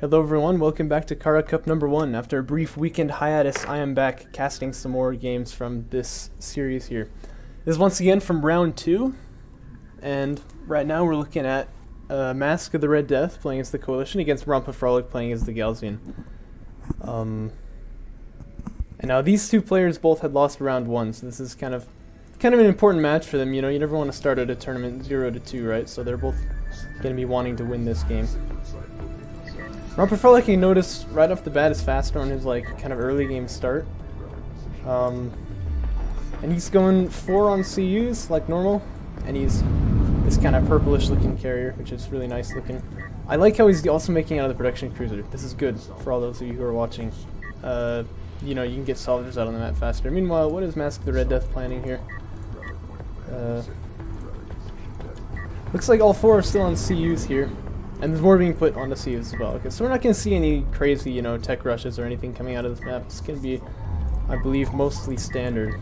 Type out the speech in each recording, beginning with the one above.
Hello everyone, welcome back to Kharak Cup number 1. After a brief weekend hiatus, I am back casting some more games from this series here. This is once again from round 2, and right now we're looking at Masque of the Red Death playing as the Coalition against Rompafrolic playing as the Galzian. And now these two players both had lost round 1, so this is kind of an important match for them. You know, you never want to start at a tournament 0-2, right? So they're both going to be wanting to win this game. Rompafrolic, you notice right off the bat, is faster on his kind of early game start. And he's going 4 on CUs like normal, and he's this kind of purplish looking carrier, which is really nice looking. I like how he's also making out of the production cruiser. This is good for all those of you who are watching. You know, you can get soldiers out on the map faster. Meanwhile, what is Masque of the Red Death planning here? Looks like all 4 are still on CUs here. And there's more being put onto CUs as well. Okay, so we're not going to see any crazy, you know, tech rushes or anything coming out of this map. It's going to be, I believe, mostly standard.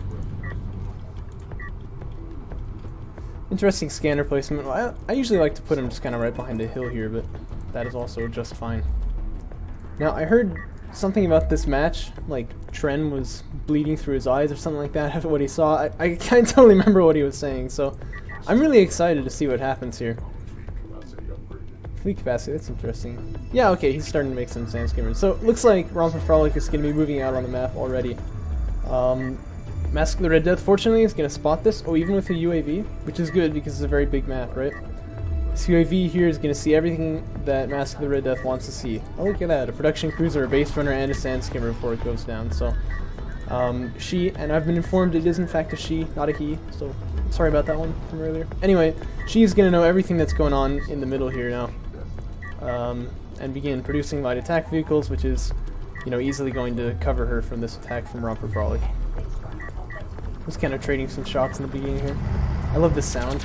Interesting scanner placement. Well, I usually like to put him just kind of right behind a hill here, but that is also just fine. Now, I heard something about this match, like Tren was bleeding through his eyes or something like that after what he saw. I can't totally remember what he was saying, so I'm really excited to see what happens here. Fleet capacity, that's interesting. Yeah, okay, he's starting to make some sand skimmers. So it looks like Rompafrolic is going to be moving out on the map already. Masque of the Red Death, fortunately, is going to spot this. Oh, even with a UAV, which is good because it's a very big map, right? This UAV here is going to see everything that Masque of the Red Death wants to see. Oh, look at that, a production cruiser, a base runner, and a sand skimmer before it goes down. So, she, and I've been informed it is in fact a she, not a he, so sorry about that one from earlier. Anyway, she's going to know everything that's going on in the middle here now. And begin producing light attack vehicles, which is, you know, easily going to cover her from this attack from Rompafrolic. Just kind of trading some shots in the beginning here. I love this sound.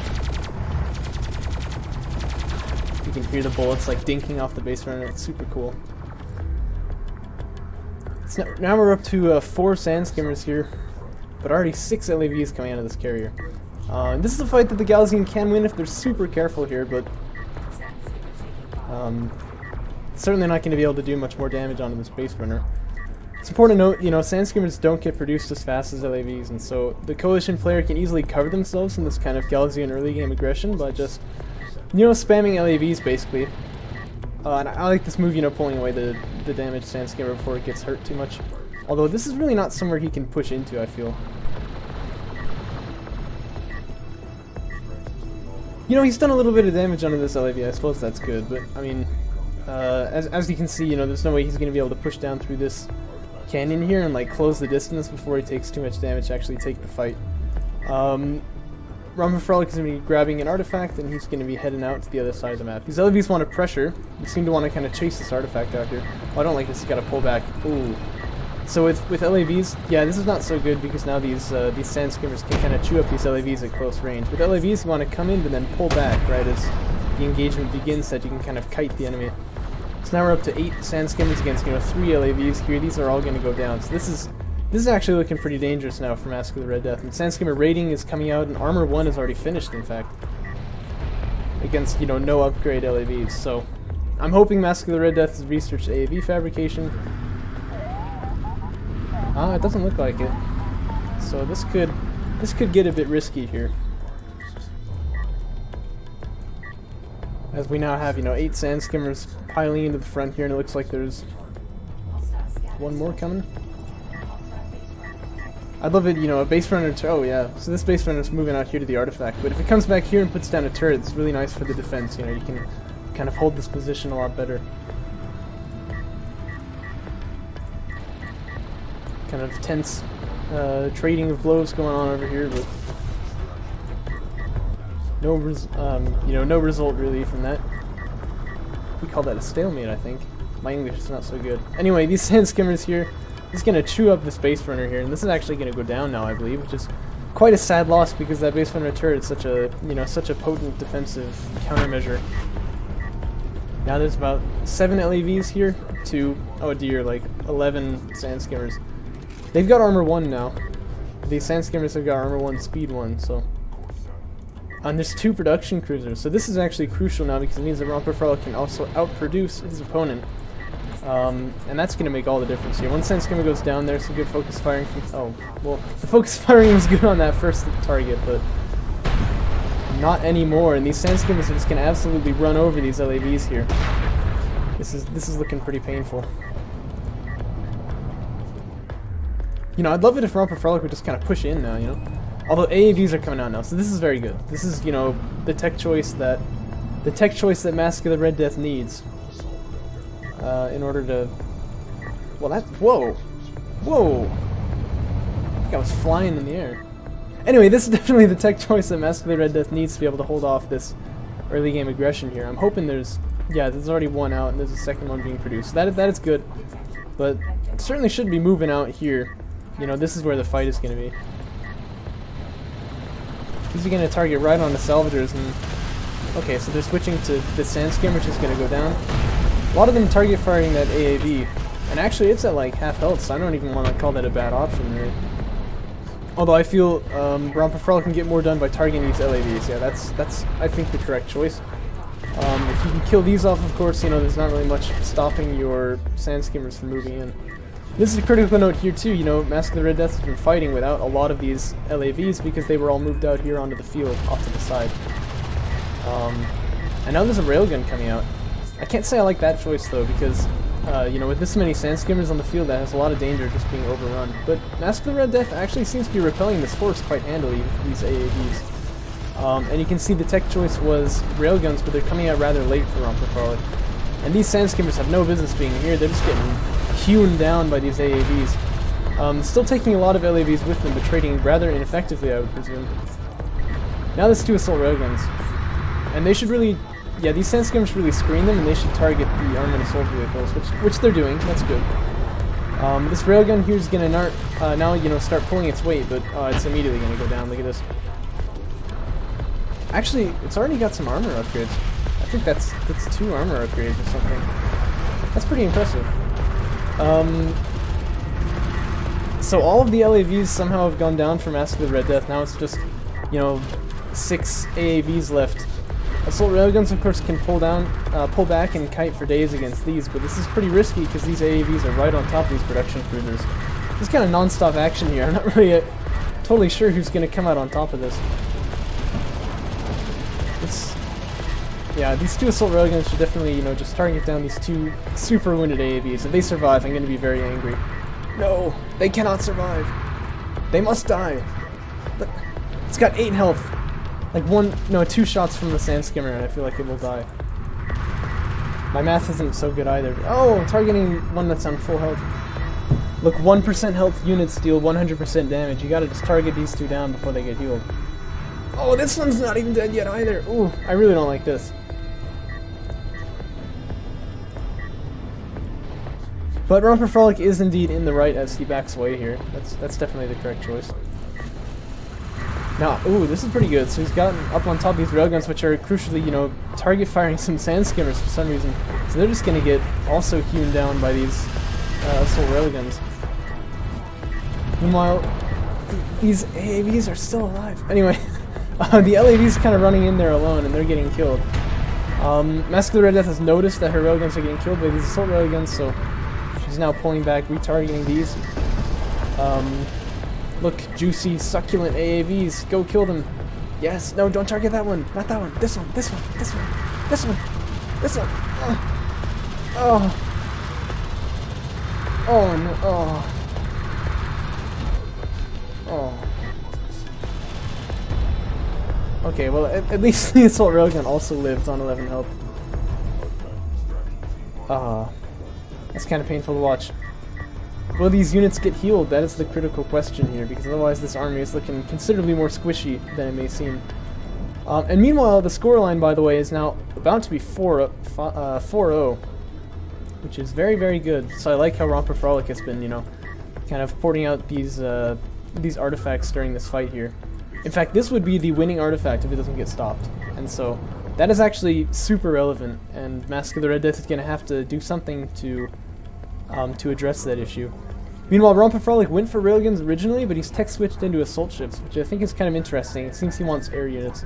You can hear the bullets like dinking off the base runner. It's super cool. So now we're up to 4 sand skimmers here, but already 6 LAVs coming out of this carrier. This is a fight that the Galzian can win if they're super careful here, but certainly not going to be able to do much more damage onto this base runner. It's important to note, you know, sand skimmers don't get produced as fast as LAVs, and so the Coalition player can easily cover themselves in this kind of Galzian early game aggression by just, you know, spamming LAVs basically. And I like this move, you know, pulling away the damaged sand skimmer before it gets hurt too much. Although this is really not somewhere he can push into, I feel. You know, he's done a little bit of damage onto this LAV, I suppose that's good, but, I mean, as you can see, you know, there's no way he's going to be able to push down through this canyon here and, like, close the distance before he takes too much damage to actually take the fight. Rompafrolic is going to be grabbing an artifact, and he's going to be heading out to the other side of the map. These LAVs want to pressure. They seem to want to kind of chase this artifact out here. Oh, I don't like this, he's got to pull back. Ooh. So with LAVs, yeah, this is not so good because now these sand skimmers can kind of chew up these LAVs at close range. With LAVs, you want to come in but then pull back, right, as the engagement begins so that you can kind of kite the enemy. So now we're up to 8 sand skimmers against, you know, 3 LAVs here. These are all going to go down. So this is actually looking pretty dangerous now for Masque of the Red Death. And sand skimmer rating is coming out, and armor 1 is already finished, in fact, against, you know, no upgrade LAVs. So I'm hoping Masque of the Red Death has researched AAV fabrication. It doesn't look like it. So this could get a bit risky here. As we now have, you know, 8 sand skimmers piling into the front here, and it looks like there's one more coming. I'd love it, you know, a base runner oh yeah, so this base runner's moving out here to the artifact, but if it comes back here and puts down a turret, it's really nice for the defense, you know, you can kind of hold this position a lot better. Kind of tense trading of blows going on over here, but no no result really from that. We call that a stalemate, I think. My English is not so good. Anyway, these sand skimmers here, he's gonna chew up this base runner here, and this is actually gonna go down now, I believe, which is quite a sad loss because that base runner turret is such a potent defensive countermeasure. Now there's about 7 LAVs here to, oh dear, like 11 sand skimmers. They've got armor 1 now. These sand skimmers have got armor 1, speed 1, so. And there's 2 production cruisers, so this is actually crucial now because it means that Rompafrolic can also outproduce his opponent And that's going to make all the difference here. One sand skimmer goes down, there's some good focus firing from... Oh, well, the focus firing was good on that first target, but not anymore. And these sand skimmers are just going to absolutely run over these LAVs here. This is looking pretty painful. You know, I'd love it if Rompafrolic would just kind of push in now, you know? Although AAVs are coming out now, so this is very good. This is, you know, the tech choice that Masque of the Red Death needs. In order to... Well, that... Whoa! Whoa! I think I was flying in the air. Anyway, this is definitely the tech choice that Masque of the Red Death needs to be able to hold off this early game aggression here. I'm hoping there's... Yeah, there's already one out, and there's a second one being produced. That is good. But it certainly shouldn't be moving out here. You know, this is where the fight is going to be. These are going to target right on the salvagers, and... Okay, so they're switching to the sand skim, which is going to go down. A lot of them target firing that AAV, and actually it's at like half health, so I don't even want to call that a bad option, really. Although I feel Rompafrolic can get more done by targeting these LAVs. Yeah, that's I think the correct choice. If you can kill these off, of course, you know, there's not really much stopping your sand skimmers from moving in. This is a critical note here too, you know, Masque of the Red Death has been fighting without a lot of these LAVs because they were all moved out here onto the field, off to the side. And now there's a railgun coming out. I can't say I like that choice though, because, you know, with this many sand skimmers on the field, that has a lot of danger just being overrun. But Masque of the Red Death actually seems to be repelling this force quite handily with these AAVs. And you can see the tech choice was railguns, but they're coming out rather late for Rompafrolic. And these sand skimmers have no business being here, they're just getting hewn down by these AAVs. Still taking a lot of LAVs with them, but trading rather ineffectively, I would presume. Now there's two assault railguns. And they should really... Yeah, these sand skimmers should really screen them, and they should target the armored assault vehicles, which they're doing. That's good. This railgun here is going to now, you know, start pulling its weight, but it's immediately going to go down. Look at this. Actually, it's already got some armor upgrades. I think that's 2 armor upgrades or something. That's pretty impressive. So all of the LAVs somehow have gone down for Masque of the Red Death. Now it's just, you know, 6 AAVs left. Assault railguns, of course, can pull back and kite for days against these, but this is pretty risky because these AAVs are right on top of these production cruisers. There's kind of non-stop action here. I'm not really totally sure who's going to come out on top of this. Yeah, these 2 assault railguns should definitely, you know, just target down these 2 super wounded AAVs. If they survive, I'm going to be very angry. No, they cannot survive. They must die. But it's got 8 health. Like 2 shots from the sand skimmer, and I feel like it will die. My math isn't so good either. Oh, targeting one that's on full health. Look, 1% health units deal 100% damage. You gotta just target these 2 down before they get healed. Oh, this one's not even dead yet either. Ooh, I really don't like this. But Rompafrolic is indeed in the right as he backs away here. That's definitely the correct choice. Now, ooh, this is pretty good. So he's gotten up on top of these railguns, which are crucially, you know, target firing some sand skimmers for some reason. So they're just going to get also hewn down by these assault railguns. Meanwhile, these AAVs are still alive. Anyway, the LAV's kind of running in there alone, and they're getting killed. Masque of the Red Death has noticed that her railguns are getting killed by these assault railguns, so she's now pulling back, retargeting these. Look, juicy, succulent AAVs. Go kill them. Yes. No, don't target that one. Not that one. This one. This one. This one. This one. This one. Oh. Oh, no. Oh. Oh. Okay, well, at least the assault railgun also lived on 11 health. That's kind of painful to watch. Will these units get healed? That is the critical question here, because otherwise this army is looking considerably more squishy than it may seem. And meanwhile, the scoreline, by the way, is now about to be 4-0, which is very, very good. So I like how Rompafrolic has been, you know, kind of porting out these artifacts during this fight here. In fact, this would be the winning artifact if it doesn't get stopped. And so that is actually super relevant, and Masque of the Red Death is going to have to do something to address that issue. Meanwhile, Rompafrolic went for railguns originally, but he's tech switched into assault ships, which I think is kind of interesting. It seems he wants air units,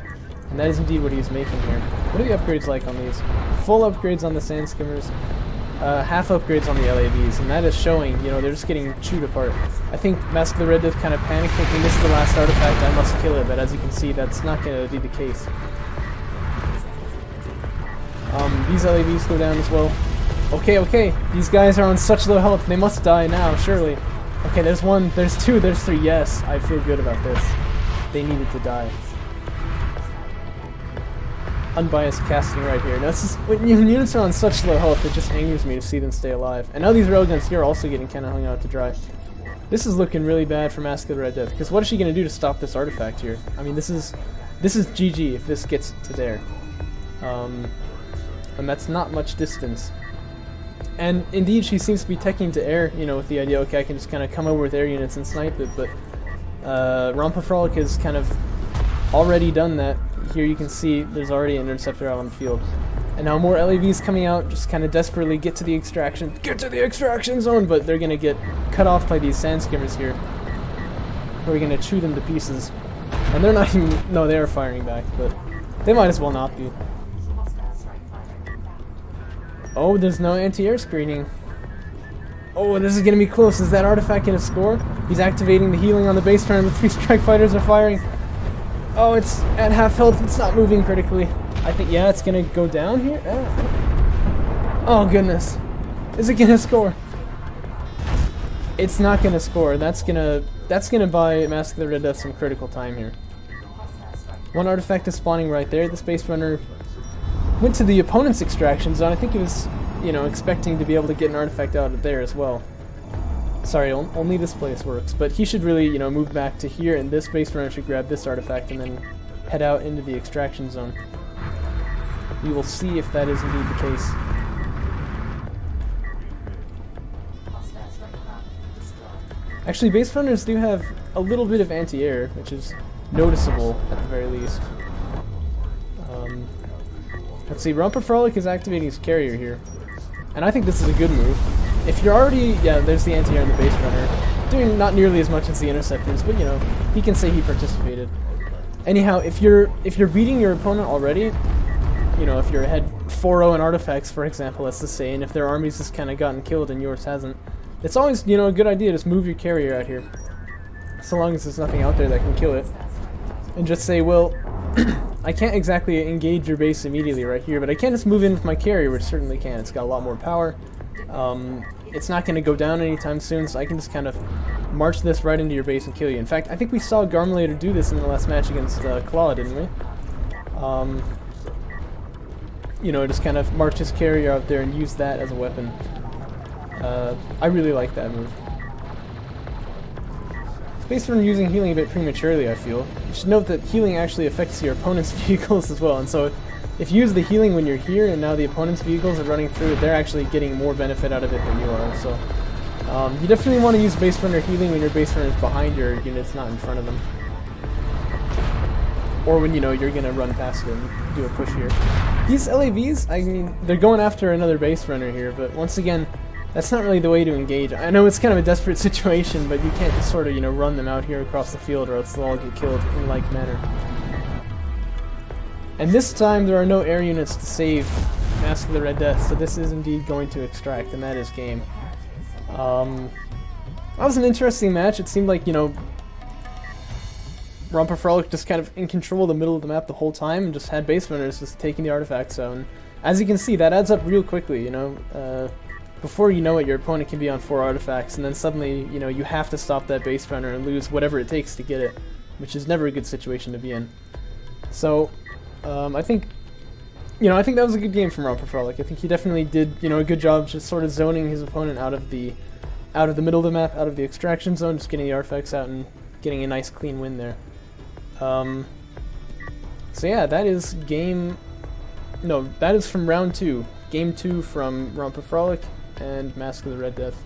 and that is indeed what he's making here. What are the upgrades like on these? Full upgrades on the sand skimmers. half upgrades on the LAVs, and that is showing, you know, they're just getting chewed apart. I think Masque the Red Death kind of panicked thinking this is the last artifact, I must kill it, but as you can see, that's not going to be the case. These LAVs go down as well. Okay, these guys are on such low health, they must die now, surely. Okay, there's one, there's two, there's three, yes, I feel good about this. They needed to die. Unbiased casting right here. Now, this is, when units are on such low health, it just angers me to see them stay alive. And now these railguns here are also getting kind of hung out to dry. This is looking really bad for Masque the Red Death, because what is she going to do to stop this artifact here? I mean, this is GG if this gets to there. And that's not much distance. And indeed, she seems to be teching to air, you know, with the idea, okay, I can just kind of come over with air units and snipe it, but Rompafrolic has kind of already done that. Here you can see there's already an interceptor out on the field. And now more LAVs coming out, just kind of desperately get to the extraction zone, but they're going to get cut off by these sand skimmers here, who are going to chew them to pieces. And they're not even, no, they are firing back, but they might as well not be. Oh, there's no anti-air screening. Oh, this is going to be close. Is that artifact going to score? He's activating the healing on the base front, and the 3 strike fighters are firing. Oh, it's at half health. It's not moving critically. I think, yeah, it's going to go down here. Oh, goodness. Is it going to score? It's not going to score. That's gonna buy Masque the Red Death some critical time here. One artifact is spawning right there. The Space Runner went to the opponent's extraction zone. I think he was, you know, expecting to be able to get an artifact out of there as well. Sorry, only this place works. But he should really, you know, move back to here, and this Space Runner should grab this artifact and then head out into the extraction zone. We will see if that is indeed the case. Actually, Base Runners do have a little bit of anti-air, which is noticeable at the very least. Let's see, Rompafrolic is activating his carrier here. And I think this is a good move. If you're already, yeah, there's the anti-air and the Base Runner, doing not nearly as much as the interceptors, but you know, he can say he participated. Anyhow, if you're beating your opponent already, you know, if you're ahead 4-0 in artifacts, for example, let's just say, and if their armies has kind of gotten killed and yours hasn't, it's always, you know, a good idea to just move your carrier out here. So long as there's nothing out there that can kill it. And just say, well, I can't exactly engage your base immediately right here, but I can just move in with my carrier, which certainly can. It's got a lot more power. It's not going to go down anytime soon, so I can just kind of march this right into your base and kill you. In fact, I think we saw Garmulator do this in the last match against Claw, didn't we? You know, just kind of march his carrier out there and use that as a weapon. I really like that move. Space Runner using healing a bit prematurely, I feel. You should note that healing actually affects your opponent's vehicles as well, and so if you use the healing when you're here and now the opponent's vehicles are running through it, they're actually getting more benefit out of it than you are. So you definitely want to use Base Runner healing when your Base Runner is behind your units, not in front of them. Or when you know you're going to run past it and do a push here. These LAVs, I mean, they're going after another Base Runner here, but once again, that's not really the way to engage. I know it's kind of a desperate situation, but you can't just sort of, you know, run them out here across the field or else they'll all get killed in like manner. And this time there are no air units to save Masque the Red Death, so this is indeed going to extract, and that is game. That was an interesting match. It seemed like, you know, Rompafrolic just kind of in control of the middle of the map the whole time and just had Base Runners just taking the artifact zone. As you can see, that adds up real quickly, you know. Before you know it, your opponent can be on 4 artifacts, and then suddenly, you know, you have to stop that Base Runner and lose whatever it takes to get it, which is never a good situation to be in. So, I think, you know, I think that was a good game from Rompafrolic. I think he definitely did, you know, a good job just sort of zoning his opponent out of the middle of the map, out of the extraction zone, just getting the artifacts out and getting a nice clean win there. So yeah, that is that is from round 2. Game 2 from Rompafrolic and Masque of the Red Death.